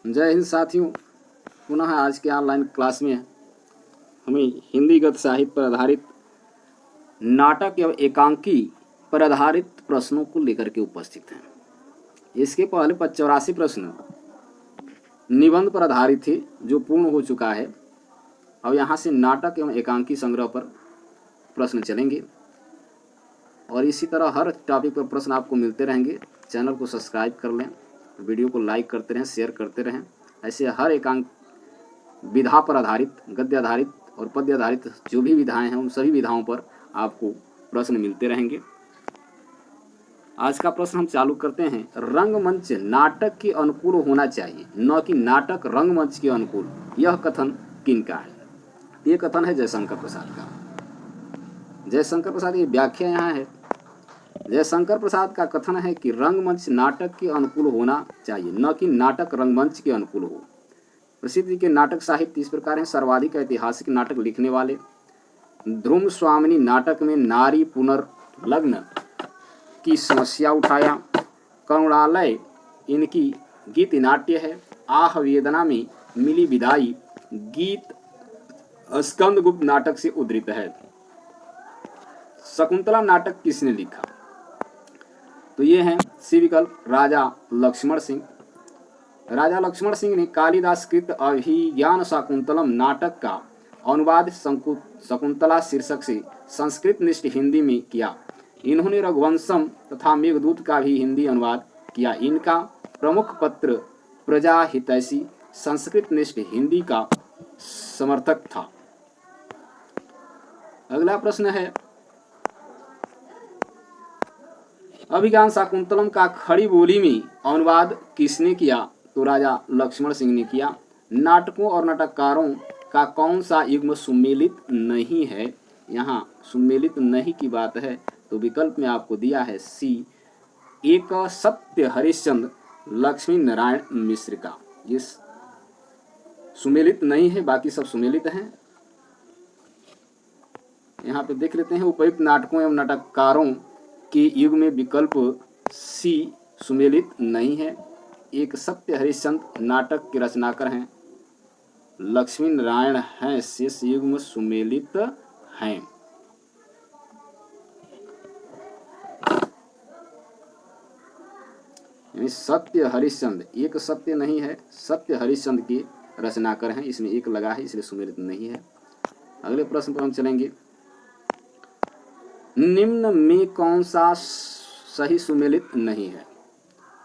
जय हिंद साथियों, पुनः आज के ऑनलाइन क्लास में हमें हिंदी गद्य साहित्य पर आधारित नाटक एवं एकांकी पर आधारित प्रश्नों को लेकर के उपस्थित हैं। इसके पहले 84 प्रश्न निबंध पर आधारित थे जो पूर्ण हो चुका है। अब यहाँ से नाटक एवं एकांकी संग्रह पर प्रश्न चलेंगे और इसी तरह हर टॉपिक पर प्रश्न आपको मिलते रहेंगे। चैनल को सब्सक्राइब कर लें, वीडियो को लाइक करते रहें, शेयर करते रहें। ऐसे हर एकांक विधा पर आधारित, गद्य आधारित और पद्य आधारित जो भी विधाएं हैं उन सभी विधाओं पर आपको प्रश्न मिलते रहेंगे। आज का प्रश्न हम चालू करते हैं। रंगमंच नाटक के अनुकूल होना चाहिए, न कि नाटक रंगमंच के अनुकूल। यह कथन किनका है? ये कथन है जयशंकर प्रसाद का। जयशंकर प्रसाद, ये व्याख्या यहाँ है। जयशंकर प्रसाद का कथन है कि रंगमंच नाटक के अनुकूल होना चाहिए, न कि नाटक रंगमंच के अनुकूल हो। प्रसिद्ध के नाटक साहित्य इस प्रकार हैं। सर्वाधिक ऐतिहासिक नाटक लिखने वाले ध्रुव स्वामिनी नाटक में नारी पुनर्लग्न की समस्या उठाया। करुणालय इनकी गीत नाट्य है। आह वेदना में मिली विदाई गीत स्कंदगुप्त नाटक से उद्धृत है। शकुंतला नाटक किसने लिखा? तो ये हैं सी विकल्प राजा लक्ष्मण सिंह। राजा लक्ष्मण सिंह ने कालिदास कृत अभिज्ञान शाकुंतलम नाटक का अनुवाद शकुंतला शीर्षक से संस्कृत निष्ठ हिंदी में किया। इन्होंने रघुवंशम तथा मेघदूत का भी हिंदी अनुवाद किया। इनका प्रमुख पत्र प्रजा हितैषी संस्कृत निष्ठ हिंदी का समर्थक था। अगला प्रश्न है, अभिज्ञान शाकुंतलम का खड़ी बोली में अनुवाद किसने किया? तो राजा लक्ष्मण सिंह ने किया। नाटकों और नाटककारों का कौन सा युग्म सुमेलित नहीं है? यहाँ सुमेलित नहीं की बात है तो विकल्प में आपको दिया है सी, एक सत्य हरिश्चंद्र लक्ष्मी नारायण मिश्र का। ये सुमेलित नहीं है, बाकी सब सुमेलित हैं। यहाँ पे देख लेते हैं। उपयुक्त नाटकों एवं नाटककारों के युग में विकल्प सी सुमेलित नहीं है। एक सत्य हरिश्चंद्र नाटक के रचनाकार हैं लक्ष्मी नारायण हैं, शेष युग्म सुमेलित हैं। यानी सत्य हरिश्चंद्र, एक सत्य नहीं है, सत्य हरिश्चंद्र के रचनाकार हैं। इसमें एक लगा है इसलिए सुमेलित नहीं है। अगले प्रश्न पर हम चलेंगे। निम्न में कौन सा सही सुमेलित नहीं है?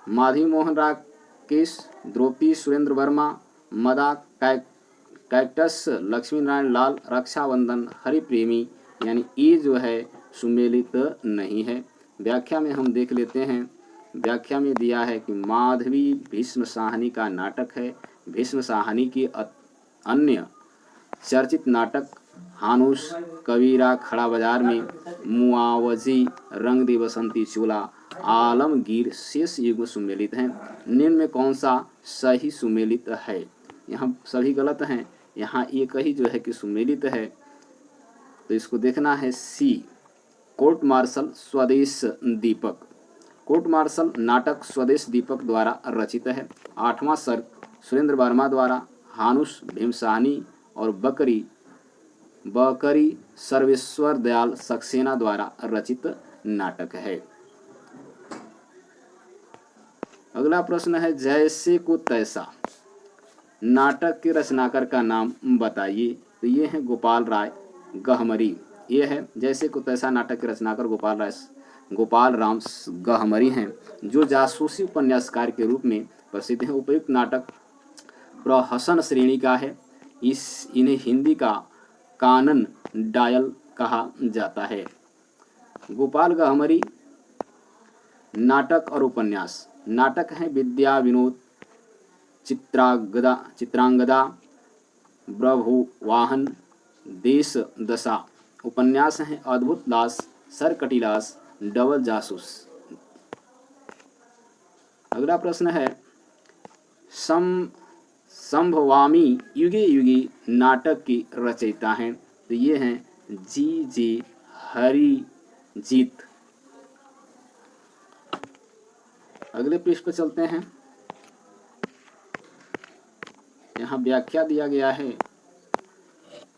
माधवी मोहन राकेश, द्रौपदी सुरेंद्र वर्मा, मदा कैक्टस लक्ष्मी नारायण लाल, रक्षाबंधन हरिप्रेमी, यानी ये जो है सुमेलित नहीं है। व्याख्या में हम देख लेते हैं। व्याख्या में दिया है कि माधवी भीष्म साहनी का नाटक है। भीष्म साहनी के अन्य चर्चित नाटक हानुस, कबीरा, खड़ा बाजार में, मुआवजी, रंग दे बसंती चोला, आलमगीर शेष युग्म सुमेलित हैं। निम्न में कौन सा सही सुमेलित है? यहाँ सभी गलत हैं। यहाँ एक ही जो है कि सुमेलित है, तो इसको देखना है सी, कोर्ट मार्शल स्वदेश दीपक। कोर्ट मार्शल नाटक स्वदेश दीपक द्वारा रचित है। 8वां सर्ग सुरेंद्र वर्मा द्वारा, हानुस भीमसाहनी और बकरी सर्वेश्वर दयाल सक्सेना द्वारा रचित नाटक है। अगला प्रश्न है, जैसे को तैसा नाटक के रचनाकार का नाम बताइए। तो ये है गोपाल राय गहमरी। ये है जैसे को तैसा नाटक के रचनाकार गोपाल राम गहमरी हैं, जो जासूसी उपन्यासकार के रूप में प्रसिद्ध हैं। उपयुक्त नाटक प्रहसन श्रेणी का है। इन्हें हिंदी का कानन डायल कहा जाता है। गोपाल गहमरी नाटक और उपन्यास। नाटक हैं विद्या विनोद, चित्रांगदा, ब्रभुवाहन, देश दशा। उपन्यास हैं अद्भुत लाश, सरकटीलाश, डबल जासूस। अगला प्रश्न है, संभवामी युगे युगे नाटक की रचयिता हैं। तो ये हैं जी हरिजीत। अगले पृष्ठ पर चलते हैं। यहाँ व्याख्या दिया गया है।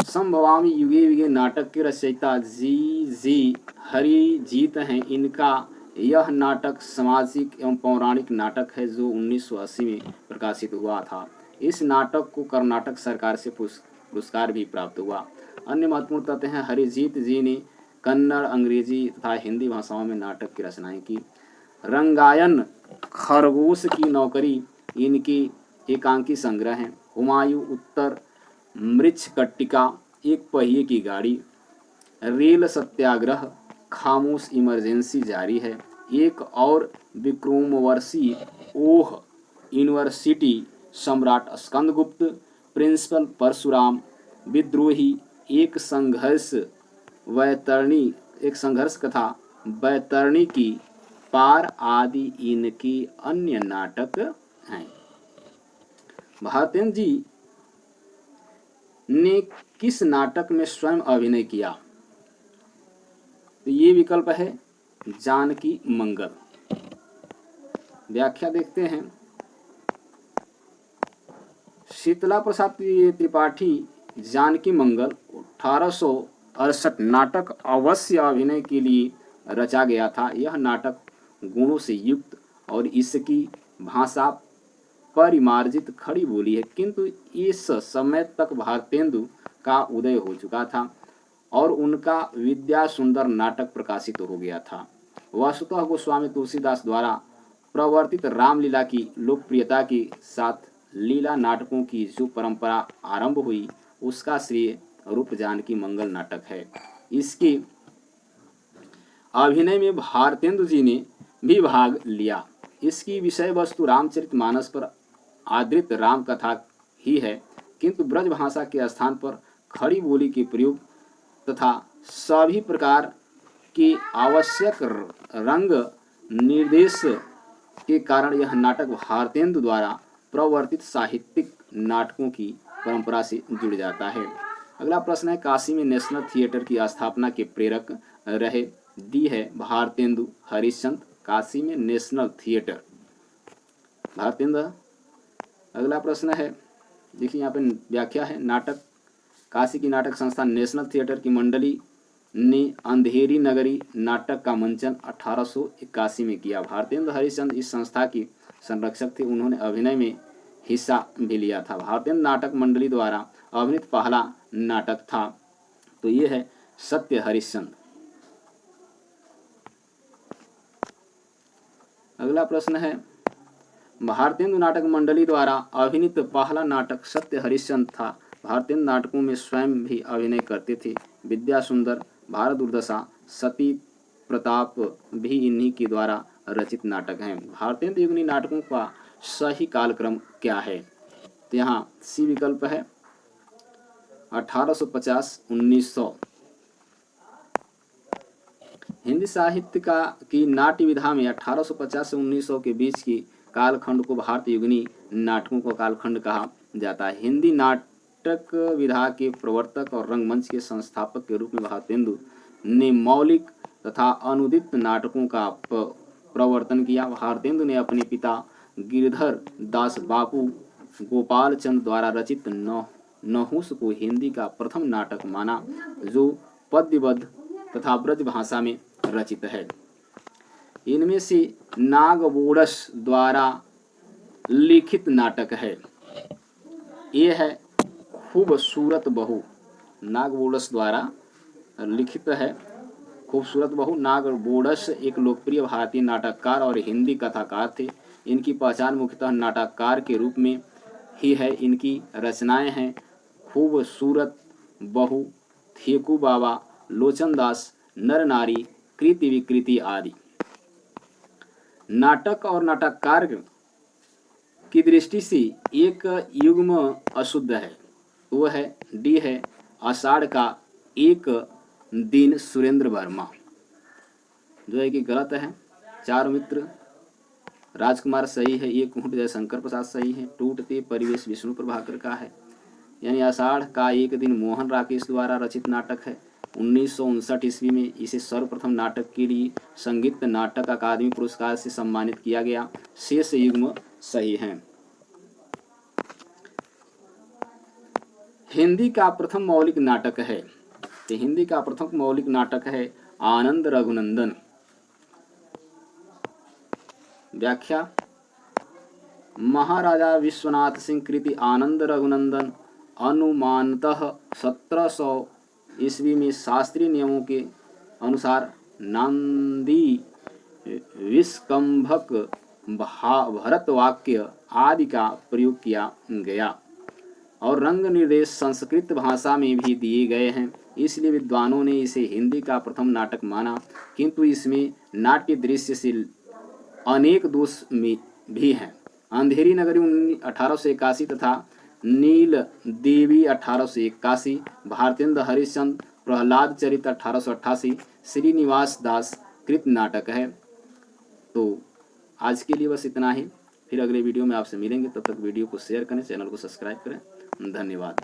संभवामी युगे युगे नाटक के रचयिता जी हरिजीत हैं। इनका यह नाटक सामाजिक एवं पौराणिक नाटक है जो 1980 में प्रकाशित हुआ था। इस नाटक को कर्नाटक सरकार से पुरस्कार भी प्राप्त हुआ। अन्य महत्वपूर्ण तथ्य हैं, हरिजीत जी ने कन्नड़, अंग्रेजी तथा हिंदी भाषाओं में नाटक की रचनाएं की। रंगायन खरगोश की नौकरी इनकी एकांकी संग्रह है। हुमायूं उत्तर मृच्छकटिका, एक पहिए की गाड़ी, रेल सत्याग्रह, खामोश इमरजेंसी जारी है, एक और विक्रमोर्वशी, ओह यूनिवर्सिटी, सम्राट स्कंदगुप्त, प्रिंसिपल परशुराम, विद्रोही, एक संघर्ष कथा वैतरणी की पार आदि इनकी अन्य नाटक हैं। भारतेंद्र जी ने किस नाटक में स्वयं अभिनय किया? तो ये विकल्प है जानकी मंगल। व्याख्या देखते हैं। शीतला प्रसाद त्रिपाठी जानकी मंगल 1868 नाटक अवश्य अभिनय के लिए रचा गया था। यह नाटक गुणों से युक्त और इसकी भाषा परिमार्जित खड़ी बोली है, किंतु इस समय तक भारतेंदु का उदय हो चुका था और उनका विद्या सुंदर नाटक प्रकाशित हो गया था। वस्तुतः गोस्वामी तुलसीदास द्वारा प्रवर्तित रामलीला की लोकप्रियता के साथ लीला नाटकों की जो परंपरा आरंभ हुई उसका श्रेय रूप जानकी मंगल नाटक है। इसके अभिनय में भारतेंदु जी ने भी भाग लिया। इसकी विषय वस्तु रामचरितमानस पर आधारित राम कथा ही है, किंतु ब्रज भाषा के स्थान पर खड़ी बोली के प्रयोग तथा सभी प्रकार के आवश्यक रंग निर्देश के कारण यह नाटक भारतेंदु द्वारा प्रवर्तित साहित्यिक नाटकों की परंपरा से जुड़ जाता है। अगला प्रश्न है, काशी में नेशनल थिएटर की स्थापना के प्रेरक रहे? डी है भारतेंदु हरिश्चंद्र। काशी में नेशनल थिएटर भारतेंद्र। अगला प्रश्न है, देखिए यहाँ पे व्याख्या है, नाटक काशी की नाटक संस्था नेशनल थिएटर की मंडली ने अंधेरी नगरी नाटक का मंचन 1881 में किया। भारतेंद्र हरिश्चंद्र इस संस्था की संरक्षक थे। उन्होंने अभिनय में हिस्सा भी लिया था। भारतेंद्र नाटक मंडली द्वारा अभिनीत पहला नाटक था। तो ये है सत्य हरिश्चंद्र। अगला प्रश्न है, भारतेंदु नाटक मंडली द्वारा अभिनीत पहला नाटक सत्य हरिश्चंद्र था। भारतेंदु नाटकों में स्वयं भी अभिनय करते थे। विद्या सुंदर, भारत दुर्दशा, सती प्रताप भी इन्हीं के द्वारा रचित नाटक हैं। भारतेंदु युगनी नाटकों का सही कालक्रम क्या है? तो यहाँ सी विकल्प है 1850-1900। हिंदी साहित्य की नाट्य विधा में 1850 से 1900 के बीच की कालखंड को भारतीय युगनी नाटकों का कालखंड कहा जाता है। हिंदी नाटक विधा के प्रवर्तक और रंगमंच के संस्थापक के रूप में भारतेंदु ने मौलिक तथा अनुदित नाटकों का प्रवर्तन किया। भारतेंदु ने अपने पिता गिरधर दास बापू गोपाल चंद द्वारा रचित नहुस को हिंदी का प्रथम नाटक माना, जो पद्यबद्ध तथा ब्रज भाषा में रचित है। इनमें से नागवोडस द्वारा लिखित नाटक है, ये है खूबसूरत बहू। नागवोडस द्वारा लिखित है खूबसूरत बहू। नागवोडस एक लोकप्रिय भारतीय नाटककार और हिंदी कथाकार थे। इनकी पहचान मुख्यतः नाटककार के रूप में ही है। इनकी रचनाएं हैं खूबसूरत बहू, थेकू बाबा, लोचन दास, नर नारी, कृति विकृति आदि। नाटक और नाटककार की दृष्टि से एक युग्म अशुद्ध है, वो है डी है आषाढ़ का एक दिन सुरेंद्र वर्मा, जो है कि गलत है। चार मित्र राजकुमार सही है, एक ऊँट जयशंकर प्रसाद सही है, टूटते परिवेश विष्णु प्रभाकर का है। यानी आषाढ़ का एक दिन मोहन राकेश द्वारा रचित नाटक है। 1959 ईस्वी में इसे सर्वप्रथम नाटक के लिए संगीत नाटक अकादमी पुरस्कार से सम्मानित किया गया। शेष युग्म सही हैं। हिंदी का प्रथम मौलिक नाटक है, तो हिंदी का प्रथम मौलिक नाटक है आनंद रघुनंदन। व्याख्या, महाराजा विश्वनाथ सिंह कृति आनंद रघुनंदन अनुमानतः 1700 ईस्वी में शास्त्रीय नियमों के अनुसार नांदी विस्कंभक भरतवाक्य आदि का प्रयोग किया गया और रंग निर्देश संस्कृत भाषा में भी दिए गए हैं, इसलिए विद्वानों ने इसे हिंदी का प्रथम नाटक माना, किंतु इसमें नाट्य दृश्य से अनेक दोष भी हैं। अंधेरी नगरी 1881 तथा नील देवी 1881, भारतेंद्र हरिश्चंद्र प्रहलाद चरित 1888 श्रीनिवास दास कृत नाटक है। तो आज के लिए बस इतना ही, फिर अगले वीडियो में आपसे मिलेंगे। तब तक वीडियो को शेयर करें, चैनल को सब्सक्राइब करें। धन्यवाद।